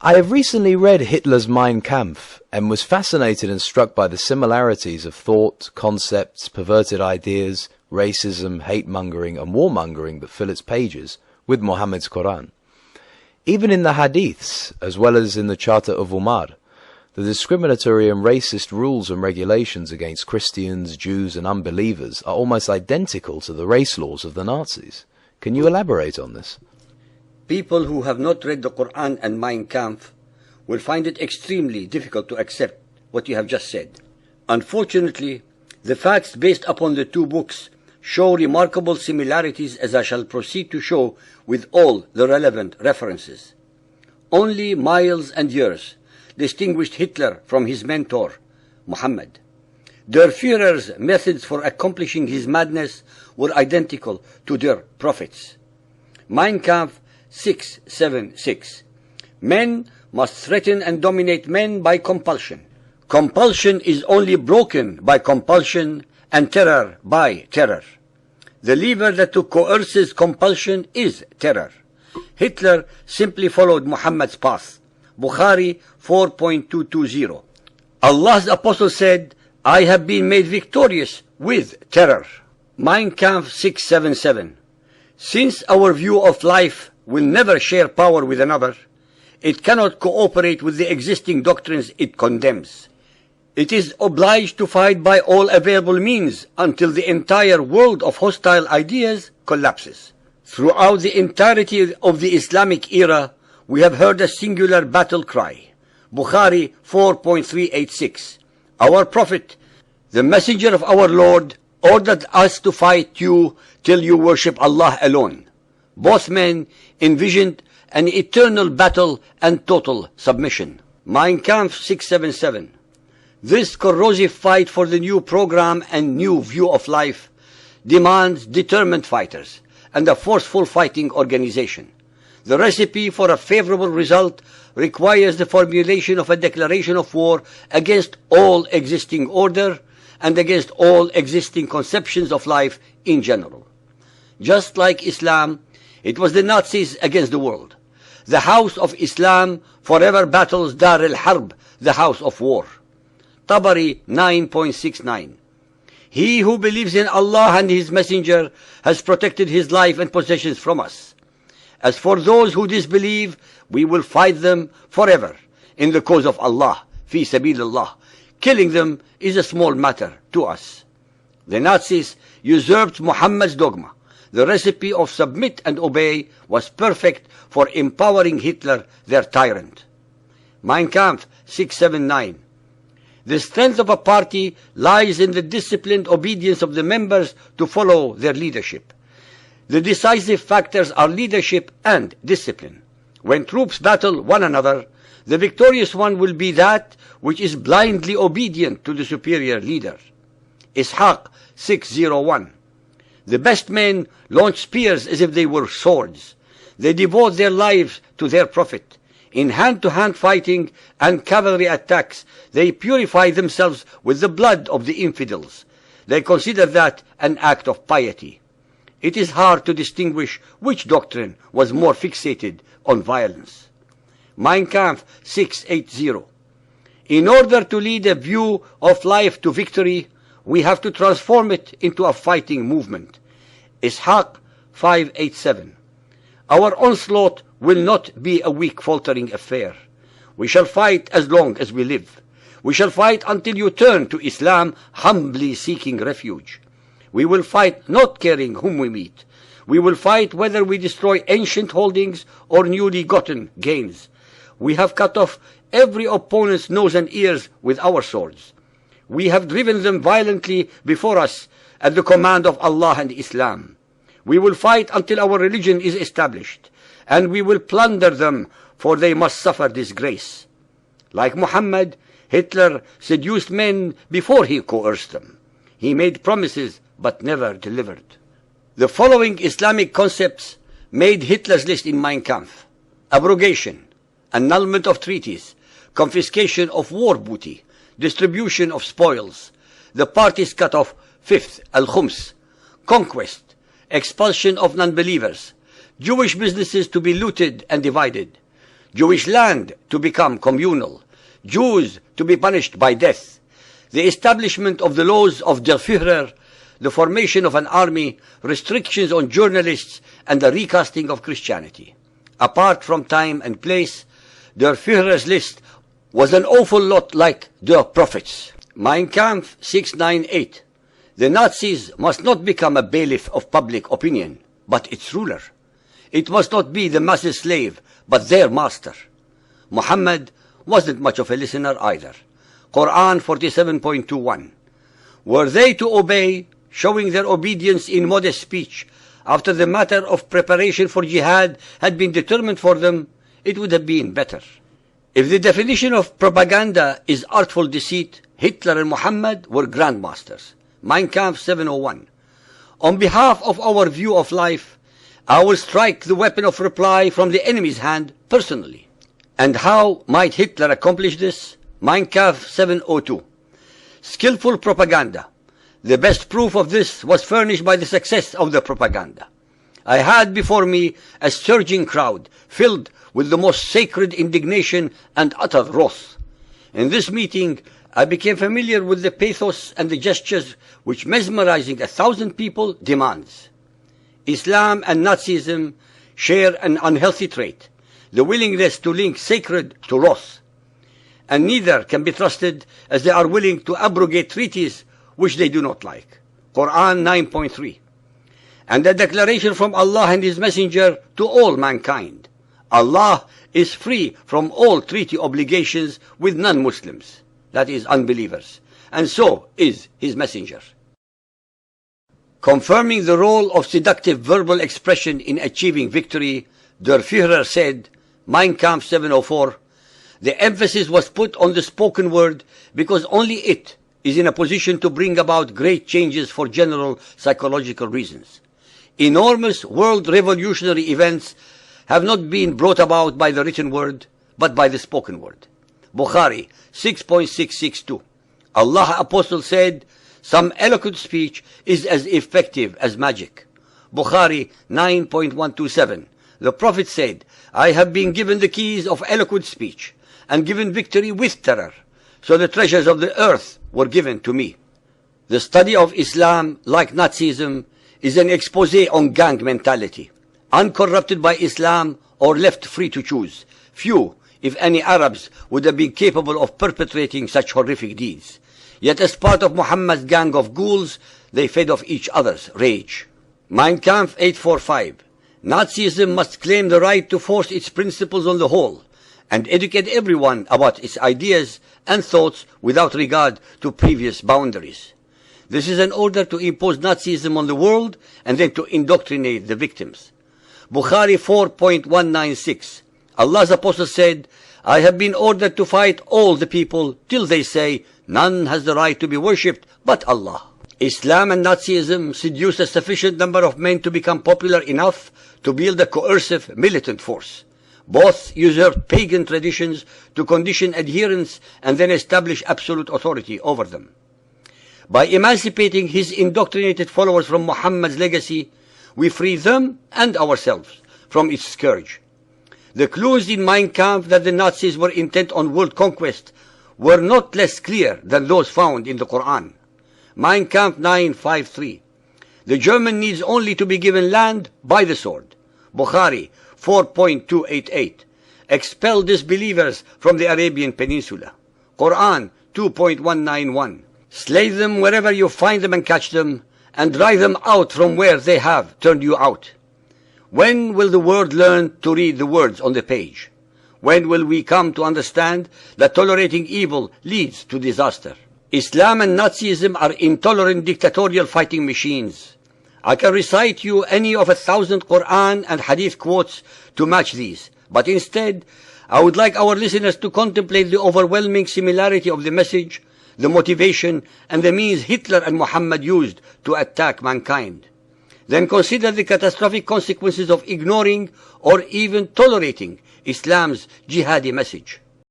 I have recently read Hitler's Mein Kampf and was fascinated and struck by the similarities of thought, concepts, perverted ideas, racism, hate-mongering and warmongering that fill its pages with Muhammad's Quran. Even in the Hadiths, as well as in the Charter of Umar, the discriminatory and racist rules and regulations against Christians, Jews and unbelievers are almost identical to the race laws of the Nazis. Can you elaborate on this? People who have not read the Quran and Mein Kampf will find it extremely difficult to accept what you have just said. Unfortunately, the facts based upon the two books show remarkable similarities, as I shall proceed to show with all the relevant references. Only miles and years distinguished Hitler from his mentor, Muhammad. Der Führer's methods for accomplishing his madness were identical to their prophets. Mein Kampf 676. Men must threaten and dominate men by compulsion. Compulsion is only broken by compulsion, and terror by terror. The lever that coerces compulsion is terror. Hitler simply followed Muhammad's path. Bukhari 4.220. Allah's apostle said, I have been made victorious with terror. Mein Kampf 677. Since our view of life will never share power with another, it cannot cooperate with the existing doctrines it condemns. It is obliged to fight by all available means until the entire world of hostile ideas collapses. Throughout the entirety of the Islamic era, we have heard a singular battle cry. Bukhari 4.386. Our Prophet, the Messenger of our Lord, ordered us to fight you till you worship Allah alone. Both men envisioned an eternal battle and total submission. Mein Kampf 677. This corrosive fight for the new program and new view of life demands determined fighters and a forceful fighting organization. The recipe for a favorable result requires the formulation of a declaration of war against all existing order and against all existing conceptions of life in general. Just like Islam, it was the Nazis against the world. The house of Islam forever battles Dar al-Harb, the house of war. Tabari 9.69. He who believes in Allah and His Messenger has protected his life and possessions from us. As for those who disbelieve, we will fight them forever in the cause of Allah, fi sabilillah. Killing them is a small matter to us. The Nazis usurped Muhammad's dogma. The recipe of submit and obey was perfect for empowering Hitler, their tyrant. Mein Kampf 679. The strength of a party lies in the disciplined obedience of the members to follow their leadership. The decisive factors are leadership and discipline. When troops battle one another, the victorious one will be that which is blindly obedient to the superior leader. Ishaq 601. The best men launch spears as if they were swords. They devote their lives to their prophet. In hand-to-hand fighting and cavalry attacks, they purify themselves with the blood of the infidels. They consider that an act of piety. It is hard to distinguish which doctrine was more fixated on violence. Mein Kampf 680. In order to lead a view of life to victory, we have to transform it into a fighting movement. Ishaq 587. Our onslaught will not be a weak, faltering affair. We shall fight as long as we live. We shall fight until you turn to Islam, humbly seeking refuge. We will fight not caring whom we meet. We will fight whether we destroy ancient holdings or newly gotten gains. We have cut off every opponent's nose and ears with our swords. We have driven them violently before us at the command of Allah and Islam. We will fight until our religion is established, and we will plunder them, for they must suffer disgrace. Like Muhammad, Hitler seduced men before he coerced them. He made promises but never delivered. The following Islamic concepts made Hitler's list in Mein Kampf: abrogation, annulment of treaties, confiscation of war booty, distribution of spoils, the parties cut off, fifth, al-khums, conquest, expulsion of non-believers, Jewish businesses to be looted and divided, Jewish land to become communal, Jews to be punished by death, the establishment of the laws of Der Führer, the formation of an army, restrictions on journalists, and the recasting of Christianity. Apart from time and place, Der Führer's list was an awful lot like Der Prophet's. Mein Kampf 698. The Nazis must not become a bailiff of public opinion, but its ruler. It must not be the masses' slave, but their master. Muhammad wasn't much of a listener either. Quran 47.21. Were they to obey, showing their obedience in modest speech, after the matter of preparation for jihad had been determined for them, it would have been better. If the definition of propaganda is artful deceit, Hitler and Muhammad were grandmasters. Mein Kampf 701. On behalf of our view of life, I will strike the weapon of reply from the enemy's hand personally. And how might Hitler accomplish this? Mein Kampf 702. Skillful propaganda. The best proof of this was furnished by the success of the propaganda. I had before me a surging crowd, filled with the most sacred indignation and utter wrath. In this meeting, I became familiar with the pathos and the gestures which mesmerizing 1,000 people demands. Islam and Nazism share an unhealthy trait, the willingness to link sacred to wrath. And neither can be trusted, as they are willing to abrogate treaties which they do not like. Quran 9.3. And a declaration from Allah and His Messenger to all mankind. Allah is free from all treaty obligations with non-Muslims, that is, unbelievers, and so is His Messenger. Confirming the role of seductive verbal expression in achieving victory, Der Führer said, Mein Kampf 704, the emphasis was put on the spoken word because only it is in a position to bring about great changes for general psychological reasons. Enormous world revolutionary events have not been brought about by the written word, but by the spoken word. Bukhari 6.662. Allah Apostle said, some eloquent speech is as effective as magic. Bukhari 9.127. The Prophet said, I have been given the keys of eloquent speech and given victory with terror. So the treasures of the earth were given to me. The study of Islam, like Nazism, is an expose on gang mentality, uncorrupted by Islam or left free to choose. Few, if any, Arabs would have been capable of perpetrating such horrific deeds. Yet as part of Muhammad's gang of ghouls, they fed off each other's rage. Mein Kampf 845. Nazism must claim the right to force its principles on the whole, and educate everyone about its ideas and thoughts without regard to previous boundaries. This is an order to impose Nazism on the world and then to indoctrinate the victims. Bukhari 4.196. Allah's Apostle said, I have been ordered to fight all the people till they say, none has the right to be worshipped but Allah. Islam and Nazism seduced a sufficient number of men to become popular enough to build a coercive militant force. Both usurped pagan traditions to condition adherents and then establish absolute authority over them. By emancipating his indoctrinated followers from Muhammad's legacy, we free them and ourselves from its scourge. The clues in Mein Kampf that the Nazis were intent on world conquest were not less clear than those found in the Quran. Mein Kampf 953. The German needs only to be given land by the sword. Bukhari 4.288. Expel disbelievers from the Arabian Peninsula. Quran 2.191. Slay them wherever you find them and catch them, and drive them out from where they have turned you out. When will the world learn to read the words on the page? When will we come to understand that tolerating evil leads to disaster? Islam and Nazism are intolerant dictatorial fighting machines. I can recite you any of 1,000 Quran and Hadith quotes to match these, but instead, I would like our listeners to contemplate the overwhelming similarity of the message, the motivation, and the means Hitler and Muhammad used to attack mankind. Then consider the catastrophic consequences of ignoring or even tolerating Islam's jihadi message.